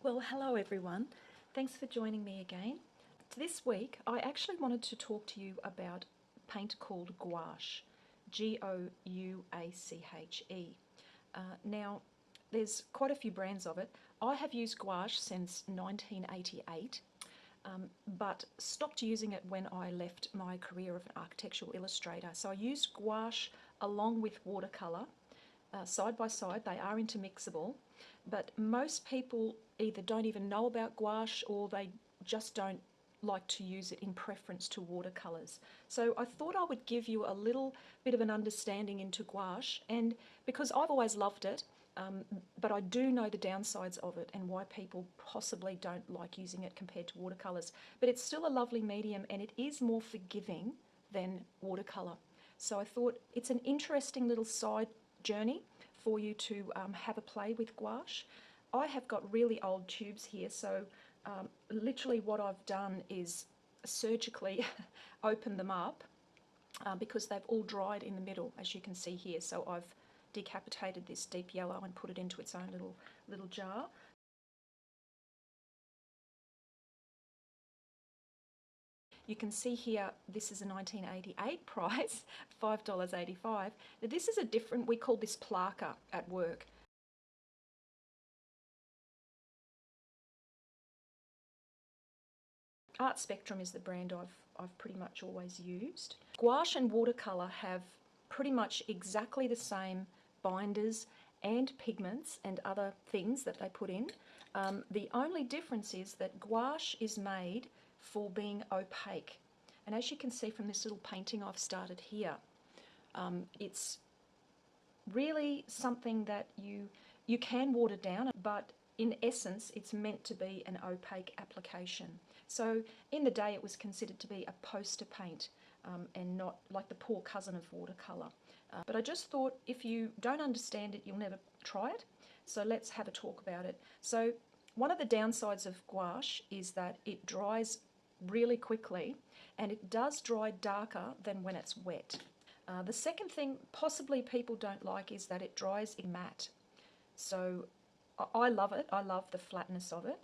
Well, hello everyone. Thanks for joining me again. This week I actually wanted to talk to you about paint called gouache, Gouache. Now, there's quite a few brands of it. I have used gouache since 1988, but stopped using it when I left my career of an architectural illustrator. So I used gouache along with watercolour. Side by side, they are intermixable, but most people either don't even know about gouache or they just don't like to use it in preference to watercolours. So I thought I would give you a little bit of an understanding into gouache, and because I've always loved it, but I do know the downsides of it and why people possibly don't like using it compared to watercolours. But it's still a lovely medium and it is more forgiving than watercolour. So I thought it's an interesting little side journey for you to have a play with gouache. I have got really old tubes here, so literally what I've done is surgically open them up because they've all dried in the middle, as you can see here. So I've decapitated this deep yellow and put it into its own little jar. You can see here, this is a 1988 price, $5.85. Now this is a different, we call this placa at work. Art Spectrum is the brand I've pretty much always used. Gouache and watercolour have pretty much exactly the same binders and pigments and other things that they put in. The only difference is that gouache is made for being opaque. And as you can see from this little painting I've started here, it's really something that you can water down, but in essence it's meant to be an opaque application. So in the day it was considered to be a poster paint and not like the poor cousin of watercolour. But I just thought if you don't understand it, you'll never try it. So let's have a talk about it. So one of the downsides of gouache is that it dries really quickly, and it does dry darker than when it's wet. The second thing possibly people don't like is that it dries matte. So I love it, I love the flatness of it,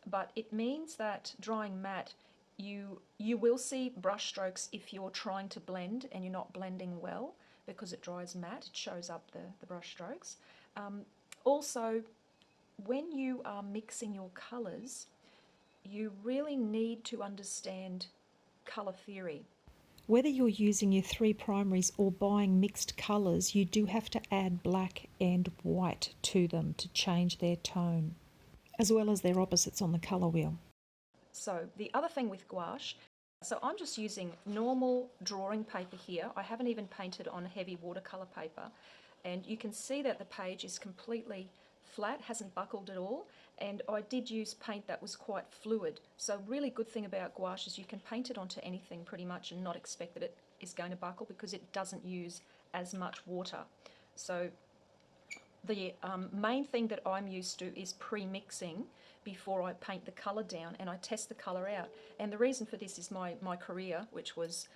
but it means that drying matte, you will see brush strokes if you're trying to blend and you're not blending well, because it dries matte, it shows up the brush strokes. Also, when you are mixing your colours, you really need to understand colour theory. Whether you're using your three primaries or buying mixed colours, you do have to add black and white to them to change their tone, as well as their opposites on the colour wheel. So the other thing with gouache, so I'm just using normal drawing paper here. I haven't even painted on heavy watercolour paper, and you can see that the page is completely flat, hasn't buckled at all, and I did use paint that was quite fluid. So really good thing about gouache is you can paint it onto anything pretty much and not expect that it is going to buckle because it doesn't use as much water. So the main thing that I'm used to is pre-mixing before I paint the colour down, and I test the colour out. And the reason for this is my career, which was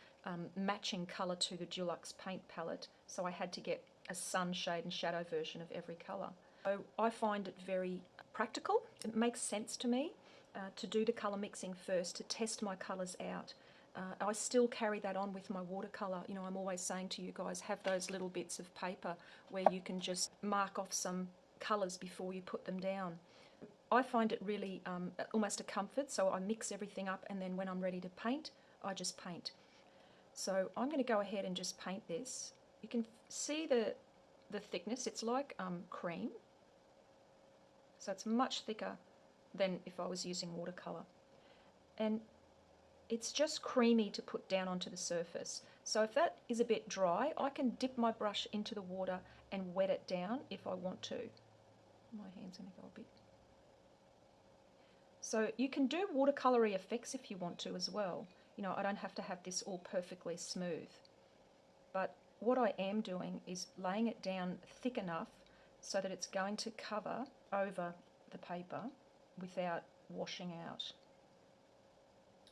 matching colour to the Dulux paint palette, so I had to get a sun, shade and shadow version of every colour. So I find it very practical. It makes sense to me to do the colour mixing first, to test my colours out. I still carry that on with my watercolour. You know, I'm always saying to you guys, have those little bits of paper where you can just mark off some colours before you put them down. I find it really almost a comfort, so I mix everything up, and then when I'm ready to paint, I just paint. So I'm going to go ahead and just paint this. You can see the thickness. It's like cream, so it's much thicker than if I was using watercolour. And it's just creamy to put down onto the surface. So if that is a bit dry, I can dip my brush into the water and wet it down if I want to. My hand's going to go a bit. So you can do watercolory effects if you want to as well. You know, I don't have to have this all perfectly smooth. But what I am doing is laying it down thick enough so that it's going to cover over the paper without washing out.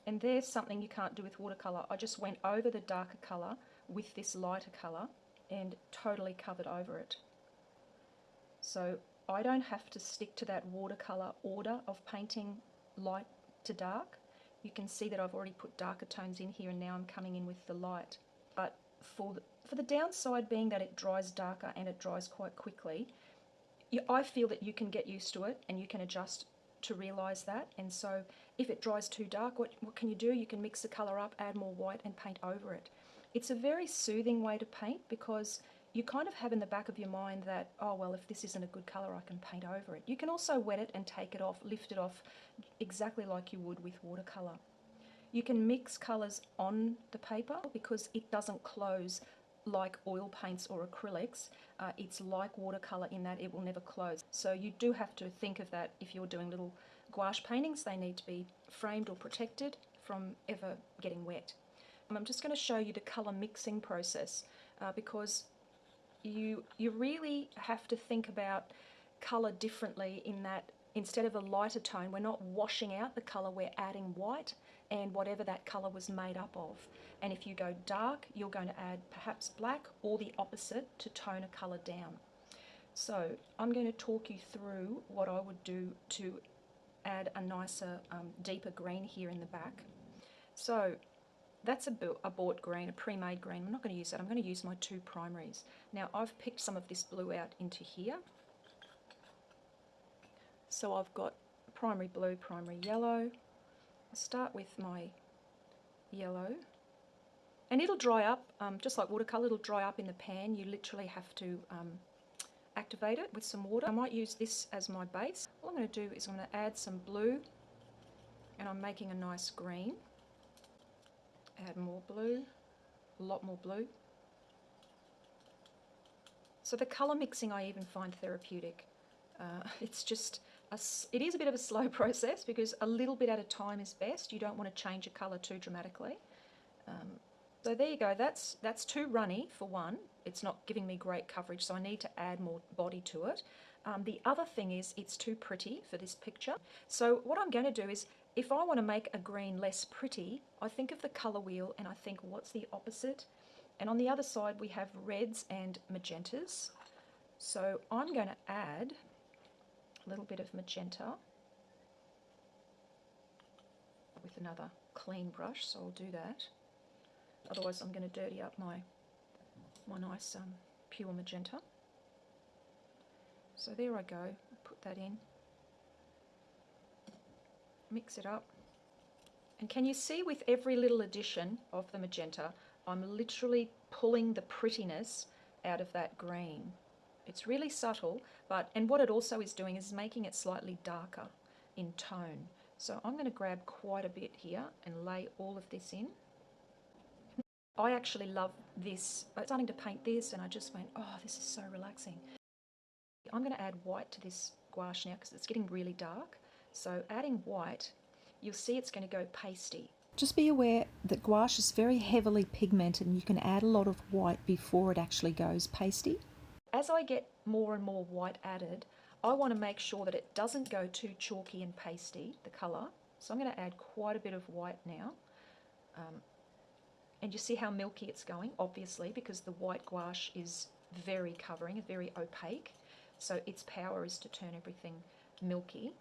And there's something you can't do with watercolour. I just went over the darker colour with this lighter colour and totally covered over it. So I don't have to stick to that watercolour order of painting light to dark. You can see that I've already put darker tones in here and now I'm coming in with the light. But for the downside being that it dries darker and it dries quite quickly, I feel that you can get used to it and you can adjust to realise that. And so if it dries too dark, what can you do? You can mix the colour up, add more white and paint over it. It's a very soothing way to paint because you kind of have in the back of your mind that, oh well, if this isn't a good colour I can paint over it. You can also wet it and take it off, lift it off exactly like you would with watercolour. You can mix colours on the paper because it doesn't close like oil paints or acrylics. It's like watercolour in that it will never close. So you do have to think of that if you're doing little gouache paintings. They need to be framed or protected from ever getting wet. I'm just going to show you the colour mixing process because you really have to think about colour differently in that instead of a lighter tone, we're not washing out the colour, we're adding white and whatever that colour was made up of. And if you go dark, you're going to add perhaps black or the opposite to tone a colour down. So I'm going to talk you through what I would do to add a nicer, deeper green here in the back. So that's a bought green, a pre-made green. I'm not going to use that. I'm going to use my two primaries. Now I've picked some of this blue out into here. So I've got primary blue, primary yellow. I'll start with my yellow. And it'll dry up, just like watercolour, it'll dry up in the pan. You literally have to activate it with some water. I might use this as my base. What I'm going to do is I'm going to add some blue and I'm making a nice green. Add more blue, a lot more blue. So the colour mixing I even find therapeutic. It's just, it is a bit of a slow process because a little bit at a time is best. You don't want to change a colour too dramatically. So there you go, that's too runny for one. It's not giving me great coverage, so I need to add more body to it. The other thing is it's too pretty for this picture. So what I'm going to do is, if I want to make a green less pretty, I think of the colour wheel and I think what's the opposite? And on the other side we have reds and magentas. So I'm going to add a little bit of magenta with another clean brush, so I'll do that. Otherwise I'm going to dirty up my nice pure magenta. So there I go, put that in, mix it up. And can you see with every little addition of the magenta, I'm literally pulling the prettiness out of that green. It's really subtle, and what it also is doing is making it slightly darker in tone. So I'm going to grab quite a bit here and lay all of this in. I actually love this. I was starting to paint this and I just went, oh, this is so relaxing. I'm going to add white to this gouache now because it's getting really dark. So adding white, you'll see it's going to go pasty. Just be aware that gouache is very heavily pigmented and you can add a lot of white before it actually goes pasty. As I get more and more white added, I want to make sure that it doesn't go too chalky and pasty, the colour. So I'm going to add quite a bit of white now. And you see how milky it's going, obviously, because the white gouache is very covering, very opaque. So its power is to turn everything milky.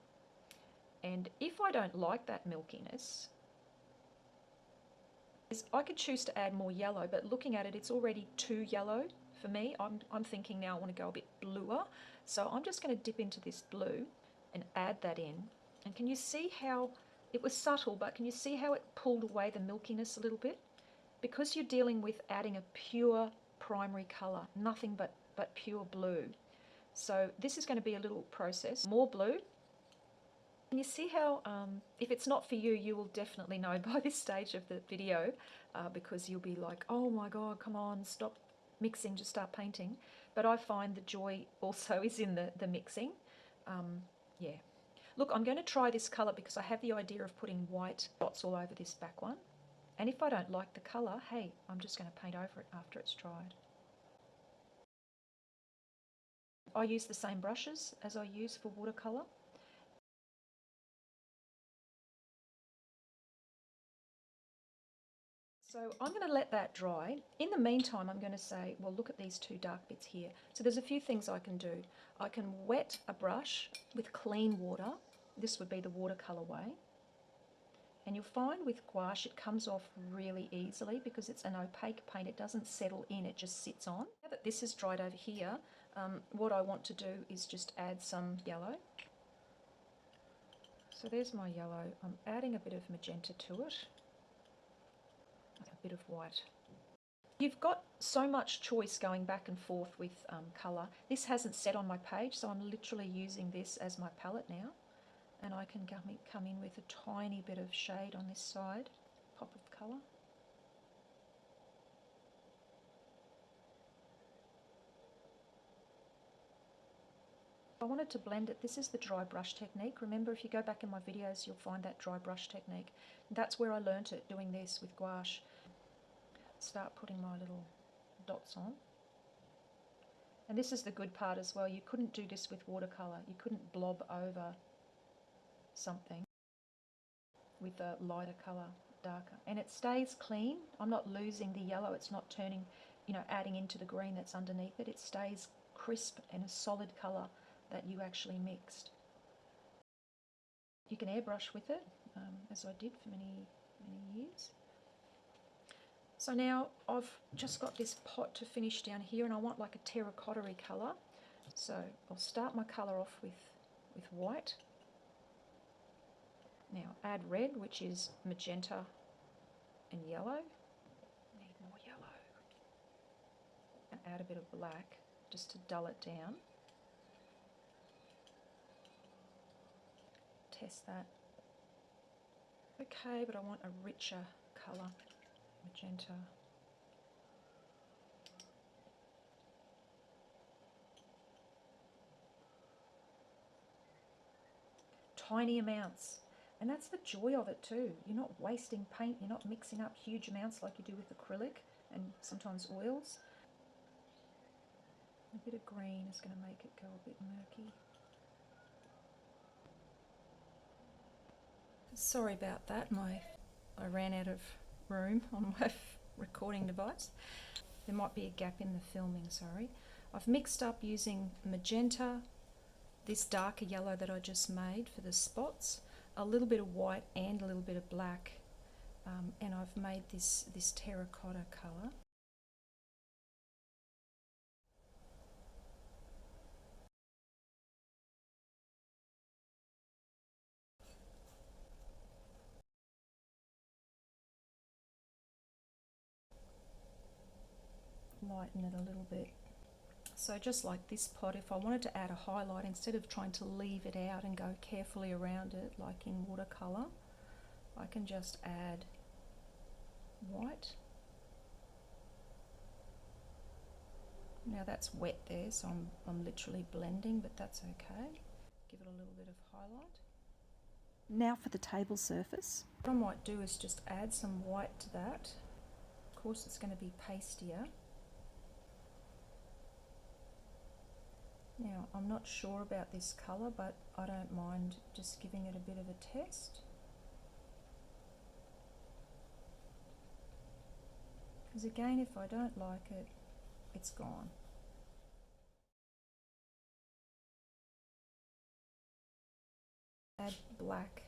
And if I don't like that milkiness, I could choose to add more yellow, but looking at it, it's already too yellow for me. I'm thinking now I want to go a bit bluer. So I'm just going to dip into this blue and add that in. And can you see how, it was subtle, but can you see how it pulled away the milkiness a little bit? Because you're dealing with adding a pure primary colour, nothing but pure blue. So this is going to be a little process. More blue. Can you see how, if it's not for you, you will definitely know by this stage of the video because you'll be like, oh my God, come on, stop mixing, just start painting. But I find the joy also is in the mixing. Yeah. Look, I'm going to try this colour because I have the idea of putting white dots all over this back one. And if I don't like the colour, hey, I'm just going to paint over it after it's dried. I use the same brushes as I use for watercolour. So I'm going to let that dry. In the meantime, I'm going to say, well, look at these two dark bits here. So there's a few things I can do. I can wet a brush with clean water. This would be the watercolour way. And you'll find with gouache it comes off really easily because it's an opaque paint. It doesn't settle in, it just sits on. Now that this is dried over here, what I want to do is just add some yellow. So there's my yellow. I'm adding a bit of magenta to it, a bit of white. You've got so much choice going back and forth with colour. This hasn't set on my page, so I'm literally using this as my palette now. And I can come in with a tiny bit of shade on this side, pop of colour. I wanted to blend it. This is the dry brush technique. Remember, if you go back in my videos, you'll find that dry brush technique. That's where I learnt it, doing this with gouache. Start putting my little dots on. And this is the good part as well. You couldn't do this with watercolour. You couldn't blob over something with a lighter colour, darker. And it stays clean. I'm not losing the yellow. It's not turning, adding into the green that's underneath it. It stays crisp and a solid colour that you actually mixed. You can airbrush with it, as I did for many years. So now I've just got this pot to finish down here, and I want like a terracotta-y colour. So I'll start my colour off with white. Now add red, which is magenta and yellow. Need more yellow. And add a bit of black just to dull it down. Test that. Okay, but I want a richer colour, magenta. Tiny amounts. And that's the joy of it too. You're not wasting paint, you're not mixing up huge amounts like you do with acrylic and sometimes oils. A bit of green is going to make it go a bit murky. Sorry about that, I ran out of room on my recording device. There might be a gap in the filming, sorry. I've mixed up using magenta, this darker yellow that I just made for the spots, a little bit of white and a little bit of black, and I've made this terracotta colour. Lighten it a little bit. So just like this pot, if I wanted to add a highlight, instead of trying to leave it out and go carefully around it like in watercolour, I can just add white. Now that's wet there, so I'm literally blending, but that's okay. Give it a little bit of highlight. Now for the table surface. What I might do is just add some white to that. Of course it's going to be pastier. Now, I'm not sure about this colour, but I don't mind just giving it a bit of a test. Because again, if I don't like it, it's gone. Add black,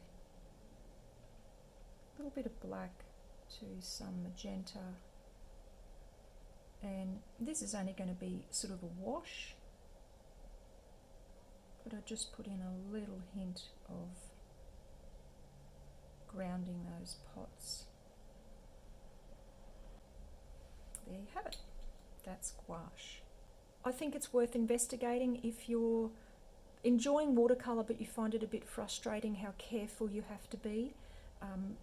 a little bit of black to some magenta. And this is only going to be sort of a wash. But I just put in a little hint of grounding those pots. There you have it. That's gouache. I think it's worth investigating if you're enjoying watercolour but you find it a bit frustrating how careful you have to be.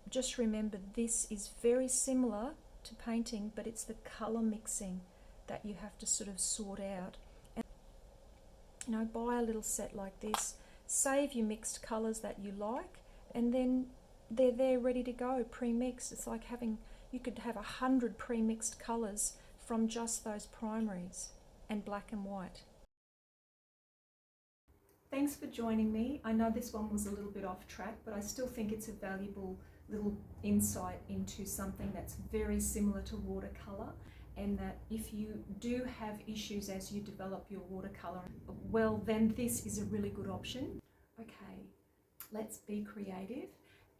Just remember, this is very similar to painting, but it's the colour mixing that you have to sort of sort out. Buy a little set like this, save your mixed colours that you like, and then they're there ready to go, pre-mixed. It's like you could have 100 pre-mixed colours from just those primaries and black and white. Thanks for joining me. I know this one was a little bit off track, but I still think it's a valuable little insight into something that's very similar to watercolour, and that if you do have issues as you develop your watercolour, well, then this is a really good option. Okay, let's be creative,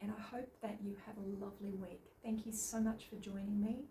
and I hope that you have a lovely week. Thank you so much for joining me.